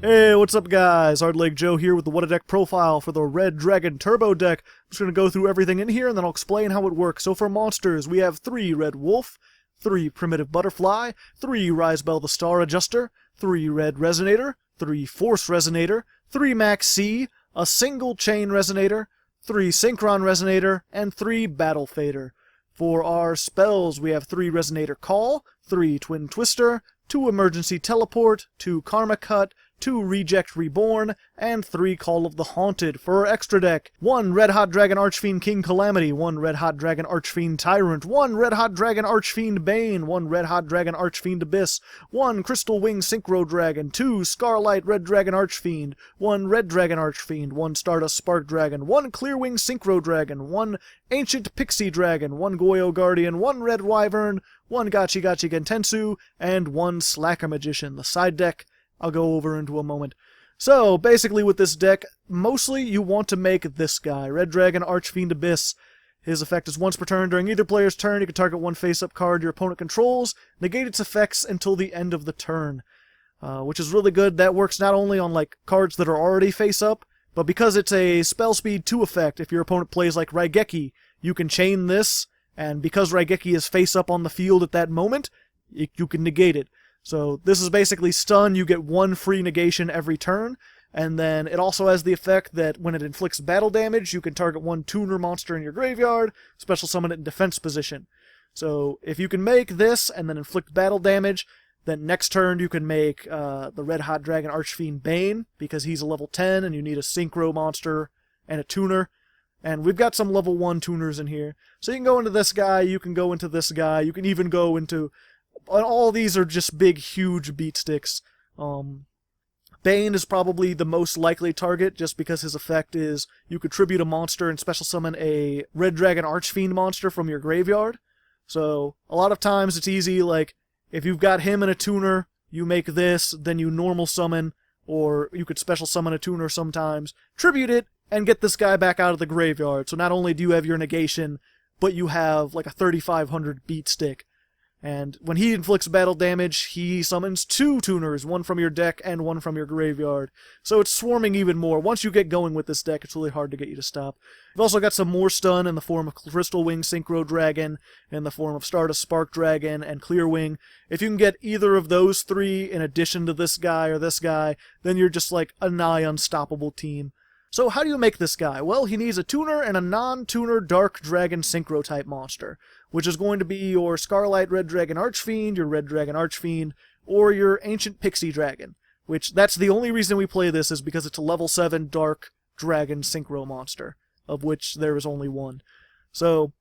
Hey, what's up guys? Hardleg Joe here with the What a Deck profile for the Red Dragon Turbo deck. I'm just going to go through everything in here and then I'll explain how it works. So for monsters, we have 3 Red Wolf, 3 Primitive Butterfly, 3 Risebell the Star Adjuster, 3 Red Resonator, 3 Force Resonator, 3 Max C, a single Chain Resonator, 3 Synchron Resonator, and 3 Battle Fader. For our spells, we have 3 Resonator Call, 3 Twin Twister, 2 Emergency Teleport, 2 Karma Cut, 2 Reject Reborn, and 3 Call of the Haunted. For our extra deck, 1 Red Hot Dragon Archfiend King Calamity, 1 Red Hot Dragon Archfiend Tyrant, 1 Red Hot Dragon Archfiend Bane, 1 Red Hot Dragon Archfiend Abyss, 1 Crystal Wing Synchro Dragon, 2 Scarlight Red Dragon Archfiend, 1 Red Dragon Archfiend, 1 Stardust Spark Dragon, 1 Clearwing Synchro Dragon, 1 Ancient Pixie Dragon, 1 Goyo Guardian, 1 Red Wyvern, 1 Gachi Gachi Gentensu, and 1 Slacker Magician. The side deck I'll go over into a moment. So, basically with this deck, mostly you want to make this guy, Red Dragon Archfiend Abyss. His effect is once per turn. During either player's turn, you can target one face-up card your opponent controls, negate its effects until the end of the turn. Which is really good. That works not only on like cards that are already face-up, but because it's a spell speed 2 effect, if your opponent plays like Raigeki, you can chain this, and because Raigeki is face-up on the field at that moment, you can negate it. So this is basically stun, you get 1 free negation every turn, and then it also has the effect that when it inflicts battle damage, you can target 1 tuner monster in your graveyard, special summon it in defense position. So if you can make this and then inflict battle damage, then next turn you can make the Red Hot Dragon Archfiend Bane, because he's a level 10 and you need a synchro monster and a tuner. And we've got some level 1 tuners in here. So you can go into this guy, you can go into this guy, you can even go into... All these are just big, huge beat sticks. Bane is probably the most likely target, just because his effect is you contribute a monster and special summon a Red Dragon Archfiend monster from your graveyard. So, a lot of times it's easy, like, if you've got him and a tuner, you make this, then you normal summon, or you could special summon a tuner sometimes, tribute it, and get this guy back out of the graveyard. So not only do you have your negation, but you have like a 3500 beat stick. And when he inflicts battle damage, he summons 2 tuners, 1 from your deck and 1 from your graveyard. So it's swarming even more. Once you get going with this deck, it's really hard to get you to stop. You've also got some more stun in the form of Crystal Wing Synchro Dragon, in the form of Stardust Spark Dragon, and Clearwing. If you can get either of those 3 in addition to this guy or this guy, then you're just like a nigh unstoppable team. So how do you make this guy? Well, he needs a tuner and a non-tuner Dark Dragon Synchro type monster, which is going to be your Scarlight Red Dragon Archfiend, your Red Dragon Archfiend, or your Ancient Pixie Dragon, which that's the only reason we play this is because it's a level 7 Dark Dragon Synchro monster, of which there is only 1. So,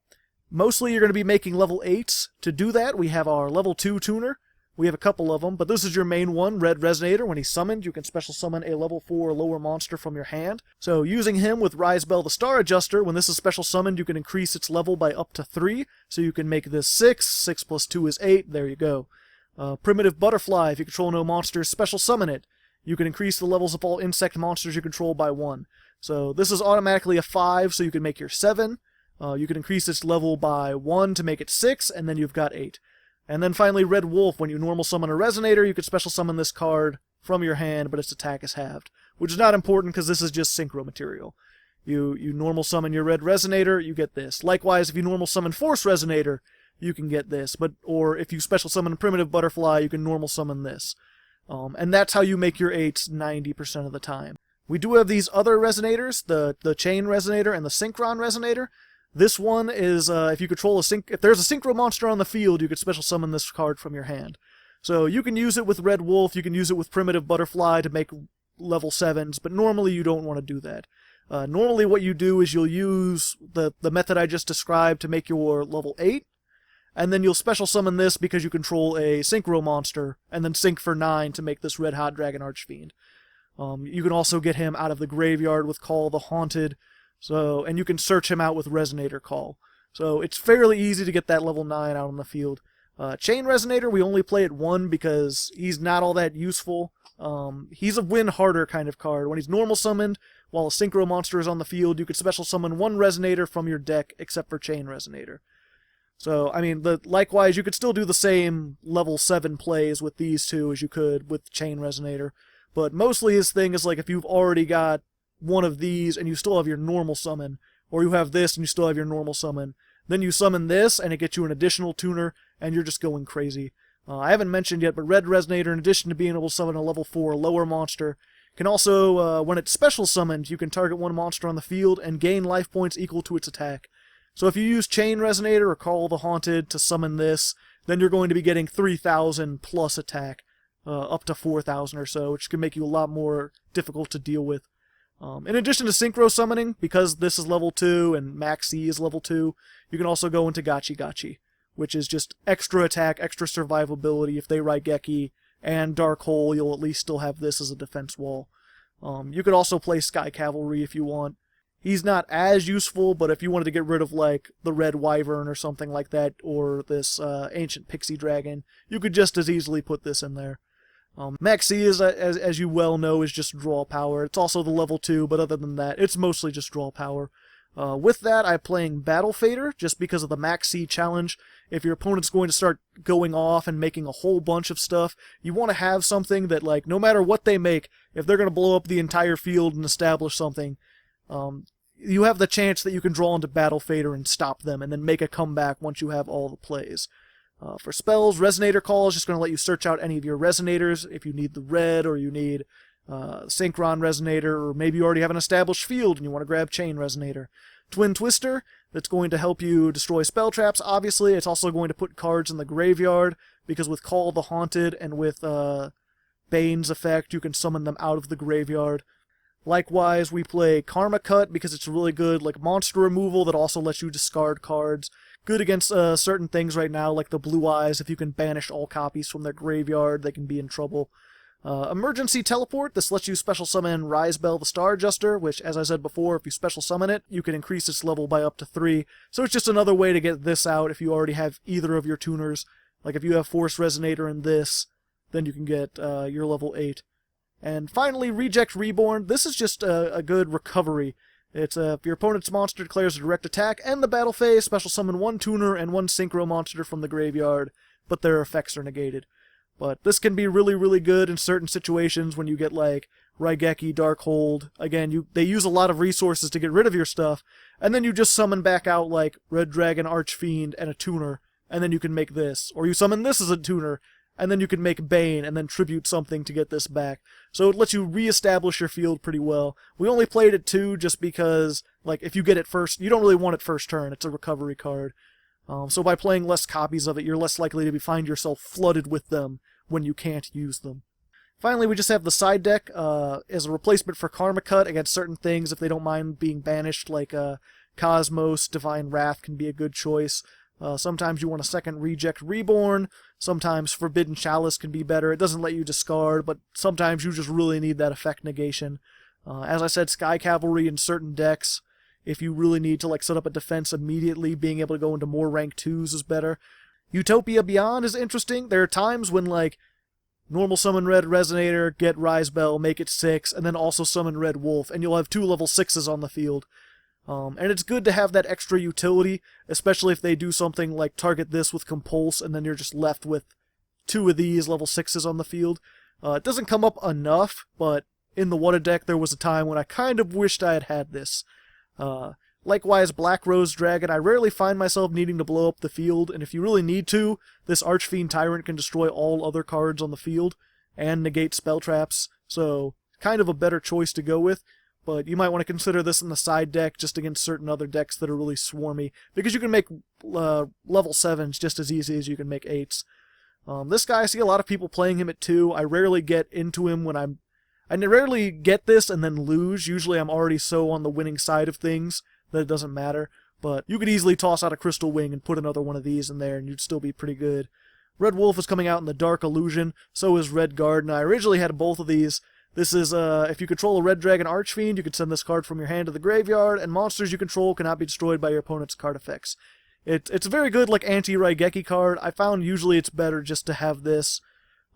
mostly you're going to be making level 8s. To do that, we have our level 2 tuner. We have a couple of them, but this is your main one, Red Resonator. When he's summoned, you can special summon a level 4 lower monster from your hand. So using him with Risebell the Star Adjuster, when this is special summoned, you can increase its level by up to 3. So you can make this 6, 6 plus 2 is 8, there you go. Primitive Butterfly, if you control no monsters, special summon it. You can increase the levels of all insect monsters you control by 1. So this is automatically a 5, so you can make your 7. You can increase its level by 1 to make it 6, and then you've got 8. And then finally, Red Wolf, when you normal summon a Resonator, you can special summon this card from your hand, but its attack is halved. Which is not important because this is just synchro material. You normal summon your Red Resonator, you get this. Likewise, if you normal summon Force Resonator, you can get this. Or if you special summon Primitive Butterfly, you can normal summon this. And that's how you make your 8s 90% of the time. We do have these other Resonators, the Chain Resonator and the Synchron Resonator. This one is, if you control if there's a Synchro monster on the field, you could special summon this card from your hand. So you can use it with Red Wolf, you can use it with Primitive Butterfly to make level 7s, but normally you don't want to do that. Normally what you do is you'll use the method I just described to make your level 8, and then you'll special summon this because you control a Synchro monster, and then sync for 9 to make this Red Hot Dragon Archfiend. You can also get him out of the graveyard with Call the Haunted, and you can search him out with Resonator Call. So it's fairly easy to get that level 9 out on the field. Chain Resonator, we only play at 1 because he's not all that useful. He's a win harder kind of card. When he's normal summoned, while a Synchro monster is on the field, you could special summon 1 Resonator from your deck, except for Chain Resonator. So, I mean, likewise, you could still do the same level 7 plays with these two as you could with Chain Resonator. but mostly his thing is like if you've already got one of these and you still have your normal summon, or you have this and you still have your normal summon, then you summon this and it gets you an additional tuner and you're just going crazy. I haven't mentioned yet, but Red Resonator, in addition to being able to summon a level 4 lower monster, can also, when it's special summoned, you can target one monster on the field and gain life points equal to its attack. So if you use Chain Resonator or Call the Haunted to summon this, then you're going to be getting 3,000 plus attack, up to 4,000 or so, which can make you a lot more difficult to deal with. In addition to Synchro Summoning, because this is level 2 and Max C is level 2, you can also go into Gachi Gachi, which is just extra attack, extra survivability. If they Raigeki and Dark Hole, you'll at least still have this as a defense wall. You could also play Sky Cavalry if you want. He's not as useful, but if you wanted to get rid of, like, the Red Wyvern or something like that, or this Ancient Pixie Dragon, you could just as easily put this in there. Max C, as you well know, is just draw power. It's also the level 2, but other than that, it's mostly just draw power. With that, I'm playing Battle Fader, just because of the Max C challenge. If your opponent's going to start going off and making a whole bunch of stuff, you want to have something that, like, no matter what they make, if they're going to blow up the entire field and establish something, you have the chance that you can draw into Battle Fader and stop them, and then make a comeback once you have all the plays. For spells, Resonator Call is just going to let you search out any of your Resonators, if you need the red, or you need Synchron Resonator, or maybe you already have an established field and you want to grab Chain Resonator. Twin Twister, that's going to help you destroy spell traps, obviously. It's also going to put cards in the graveyard, because with Call the Haunted and with Bane's effect, you can summon them out of the graveyard. Likewise, we play Karma Cut, because it's really good, like monster removal that also lets you discard cards. Good against certain things right now, like the Blue Eyes. If you can banish all copies from their graveyard, they can be in trouble. Emergency Teleport, this lets you special summon Rizebel the Star Adjuster, which, as I said before, if you special summon it, you can increase its level by up to 3. So it's just another way to get this out if you already have either of your tuners. Like if you have Force Resonator in this, then you can get your level 8. And finally, Reject Reborn. This is just a good recovery. It's if your opponent's monster declares a direct attack and the battle phase, special summon one tuner and one synchro monster from the graveyard, but their effects are negated. But this can be really, really good in certain situations when you get, like, Raigeki, Darkhold. Again, they use a lot of resources to get rid of your stuff, and then you just summon back out, like, Red Dragon Archfiend and a tuner, and then you can make this. Or you summon this as a tuner, and then you can make Bane, and then tribute something to get this back. So it lets you reestablish your field pretty well. We only played it 2 just because, like, if you get it first, you don't really want it first turn. It's a recovery card. So by playing less copies of it, you're less likely to find yourself flooded with them when you can't use them. Finally, we just have the side deck as a replacement for Karma Cut against certain things if they don't mind being banished, like Cosmos, Divine Wrath can be a good choice. Sometimes you want a second Reject Reborn, sometimes Forbidden Chalice can be better. It doesn't let you discard, but sometimes you just really need that effect negation. As I said, Sky Cavalry in certain decks, if you really need to, like, set up a defense immediately, being able to go into more rank 2s is better. Utopia Beyond is interesting. There are times when, like, normal summon Red Resonator, get Rizebel, make it 6, and then also summon Red Wolf, and you'll have 2 level 6s on the field. And it's good to have that extra utility, especially if they do something like target this with Compulse, and then you're just left with 2 of these level 6s on the field. It doesn't come up enough, but in the What A deck there was a time when I kind of wished I had this. Likewise, Black Rose Dragon, I rarely find myself needing to blow up the field, and if you really need to, this Archfiend Tyrant can destroy all other cards on the field, and negate spell traps, so kind of a better choice to go with, but you might want to consider this in the side deck just against certain other decks that are really swarmy, because you can make level 7s just as easy as you can make 8s. This guy, I see a lot of people playing him at 2, I rarely get into him when I rarely get this and then lose. Usually I'm already so on the winning side of things that it doesn't matter. But you could easily toss out a Crystal Wing and put another one of these in there and you'd still be pretty good. Red Wolf is coming out in the Dark Illusion. So is Red Garden. I originally had both of these. This is, if you control a Red Dragon Archfiend, you can send this card from your hand to the graveyard, and monsters you control cannot be destroyed by your opponent's card effects. It's a very good, like, anti-Raigeki card. I found usually it's better just to have this.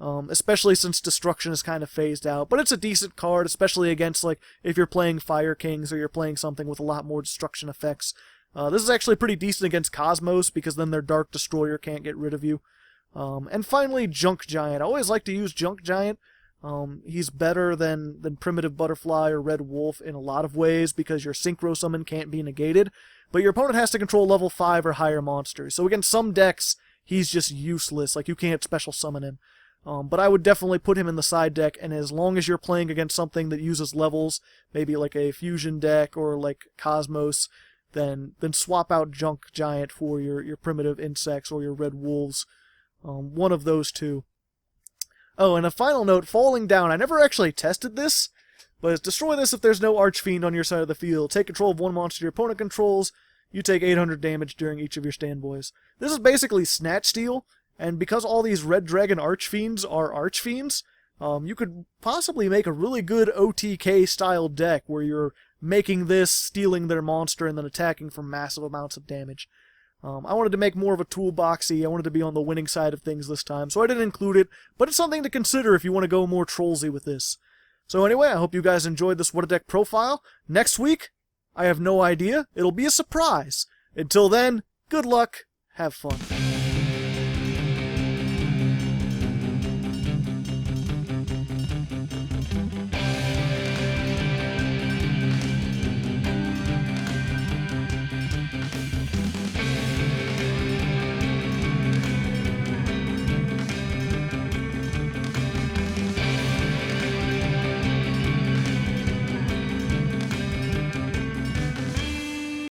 Especially since destruction is kind of phased out. But it's a decent card, especially against, like, if you're playing Fire Kings or you're playing something with a lot more destruction effects. This is actually pretty decent against Cosmos, because then their Dark Destroyer can't get rid of you. And finally, Junk Giant. I always like to use Junk Giant. He's better than Primitive Butterfly or Red Wolf in a lot of ways because your Synchro Summon can't be negated, but your opponent has to control level 5 or higher monsters. So against some decks, he's just useless, like you can't special summon him. But I would definitely put him in the side deck, and as long as you're playing against something that uses levels, maybe like a Fusion deck or like Cosmos, then swap out Junk Giant for your Primitive Insects or your Red Wolves. One of those two. Oh, and a final note, Falling Down. I never actually tested this, but it's destroy this if there's no Archfiend on your side of the field. Take control of one monster your opponent controls. You take 800 damage during each of your standboys. This is basically Snatch Steal, and because all these Red Dragon Archfiends are Archfiends, you could possibly make a really good OTK-style deck where you're making this, stealing their monster, and then attacking for massive amounts of damage. I wanted to make more of a toolboxy. I wanted to be on the winning side of things this time, so I didn't include it, but it's something to consider if you want to go more trollsy with this. So anyway, I hope you guys enjoyed this What a Deck profile. Next week, I have no idea. It'll be a surprise. Until then, good luck, have fun.